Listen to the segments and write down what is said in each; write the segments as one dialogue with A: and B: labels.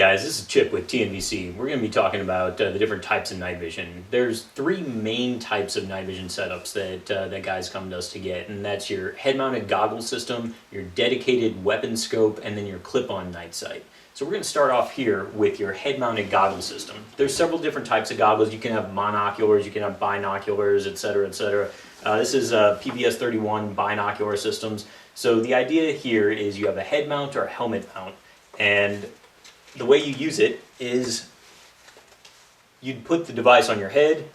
A: guys, this is Chip with TNVC. We're going to be talking about the different types of night vision. There's three main types of night vision setups that guys come to us to get, and that's your head-mounted goggle system, your dedicated weapon scope, and then your clip-on night sight. So we're going to start off here with your head-mounted goggle system. There's several different types of goggles. You can have monoculars, you can have binoculars, etc., etc. This is PBS 31 binocular systems. So the idea here is you have a head mount or a helmet mount, and the way you use it is you'd put the device on your head,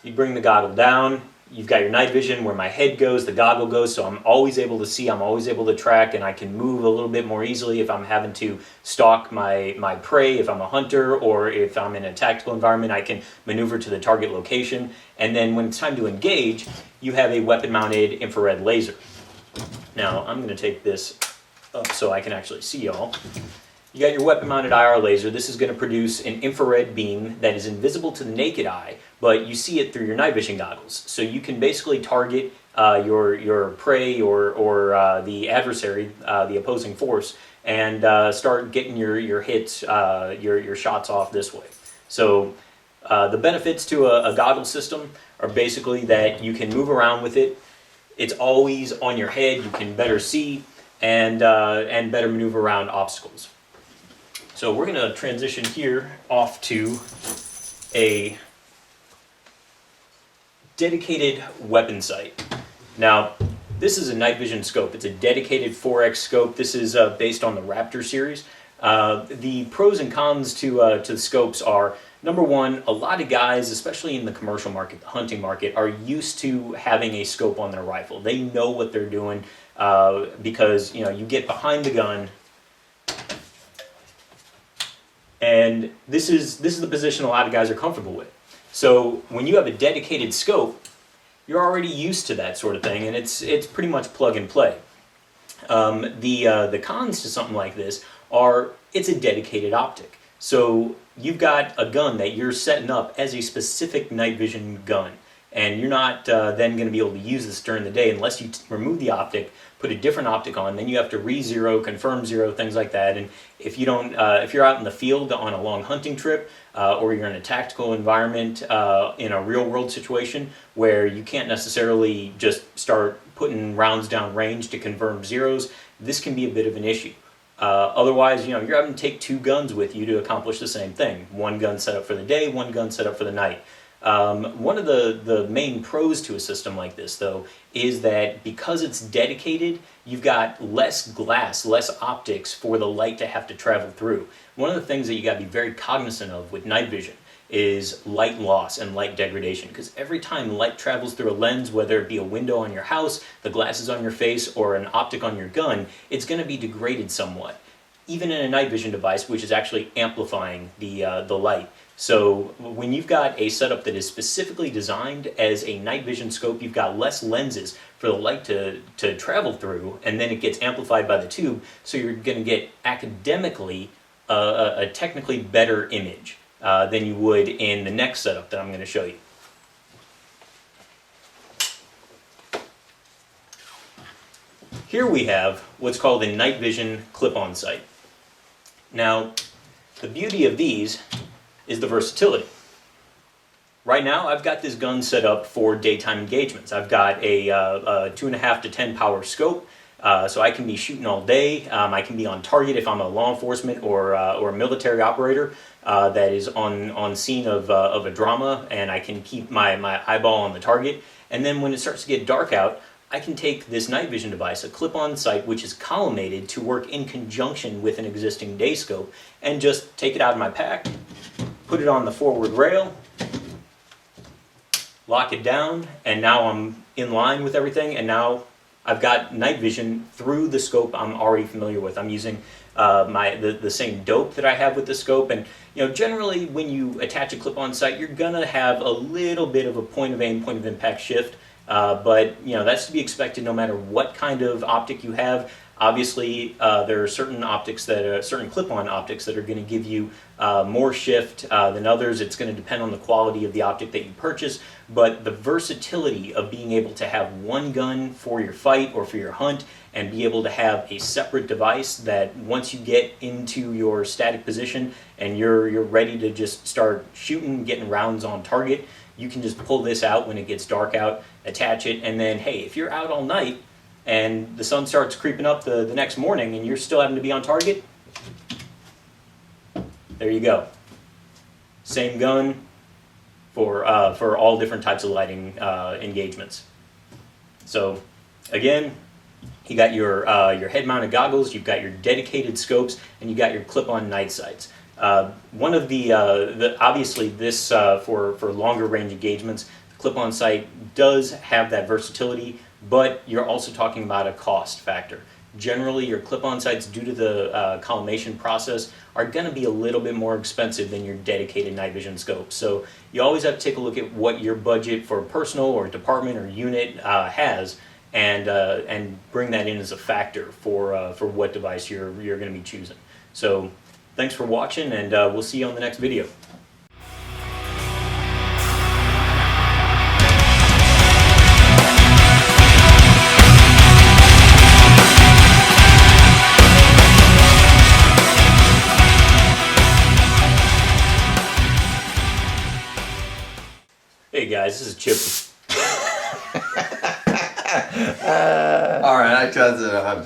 A: you'd bring the goggle down, you've got your night vision where my head goes, the goggle goes, so I'm always able to see, I'm always able to track, and I can move a little bit more easily if I'm having to stalk my prey, if I'm a hunter, or if I'm in a tactical environment, I can maneuver to the target location. And then when it's time to engage, you have a weapon-mounted infrared laser. Now, I'm going to take this up so I can actually see y'all. You got your weapon-mounted IR laser. This is going to produce an infrared beam that is invisible to the naked eye, but you see it through your night vision goggles. So you can basically target your prey or the adversary, the opposing force, and start getting your hits, your shots off this way. So the benefits to a goggle system are basically that you can move around with it. It's always on your head. You can better see and better maneuver around obstacles. So we're going to transition here off to a dedicated weapon sight. Now, this is a night vision scope. It's a dedicated 4X scope. This is based on the Raptor series. The pros and cons to the scopes are, number one, a lot of guys, especially in the commercial market, the hunting market, are used to having a scope on their rifle. They know what they're doing because you get behind the gun, and this is the position a lot of guys are comfortable with. So when you have a dedicated scope, you're already used to that sort of thing, and it's pretty much plug and play. The cons to something like this are it's a dedicated optic. So you've got a gun that you're setting up as a specific night vision gun, and you're not then going to be able to use this during the day unless you remove the optic, put a different optic on. Then you have to re-zero, confirm zero, things like that. And if you don't, if you're out in the field on a long hunting trip, or you're in a tactical environment in a real-world situation where you can't necessarily just start putting rounds down range to confirm zeros, this can be a bit of an issue. Otherwise, you're having to take two guns with you to accomplish the same thing. One gun set up for the day, one gun set up for the night. One of the main pros to a system like this, though, is that because it's dedicated, you've got less glass, less optics for the light to have to travel through. One of the things that you got to be very cognizant of with night vision is light loss and light degradation, because every time light travels through a lens, whether it be a window on your house, the glasses on your face, or an optic on your gun, it's going to be degraded somewhat, even in a night vision device, which is actually amplifying the light. So when you've got a setup that is specifically designed as a night vision scope, you've got less lenses for the light to travel through, and then it gets amplified by the tube, so you're going to get academically a technically better image than you would in the next setup that I'm going to show you. Here we have what's called a night vision clip-on sight. Now, the beauty of these is the versatility. Right now, I've got this gun set up for daytime engagements. I've got a 2.5 to 10 power scope, so I can be shooting all day. I can be on target if I'm a law enforcement or a military operator that is on scene of a drama, and I can keep my eyeball on the target. And then when it starts to get dark out, I can take this night vision device, a clip-on sight, which is collimated to work in conjunction with an existing day scope, and just take it out of my pack, put it on the forward rail, lock it down, and now I'm in line with everything, and now I've got night vision through the scope I'm already familiar with. I'm using the same dope that I have with the scope, and generally when you attach a clip-on sight, you're gonna have a little bit of a point of aim, point of impact shift, but that's to be expected no matter what kind of optic you have. Obviously, there are certain optics certain clip-on optics that are going to give you more shift than others. It's going to depend on the quality of the optic that you purchase, but the versatility of being able to have one gun for your fight or for your hunt and be able to have a separate device that once you get into your static position and you're ready to just start shooting, getting rounds on target, you can just pull this out when it gets dark out, attach it, and then hey, if you're out all night and the sun starts creeping up the next morning and you're still having to be on target, there you go. Same gun for all different types of lighting engagements. So again, you got your head-mounted goggles, you've got your dedicated scopes, and you got your clip-on night sights. One of the obviously this for longer range engagements, the clip-on sight does have that versatility, but you're also talking about a cost factor. Generally, your clip-on sights, due to the collimation process, are going to be a little bit more expensive than your dedicated night vision scope. So you always have to take a look at what your budget for personal or department or unit has, and bring that in as a factor for what device you're going to be choosing. So thanks for watching, and we'll see you on the next video. Hey guys, this is Chip.
B: All right, I tried to.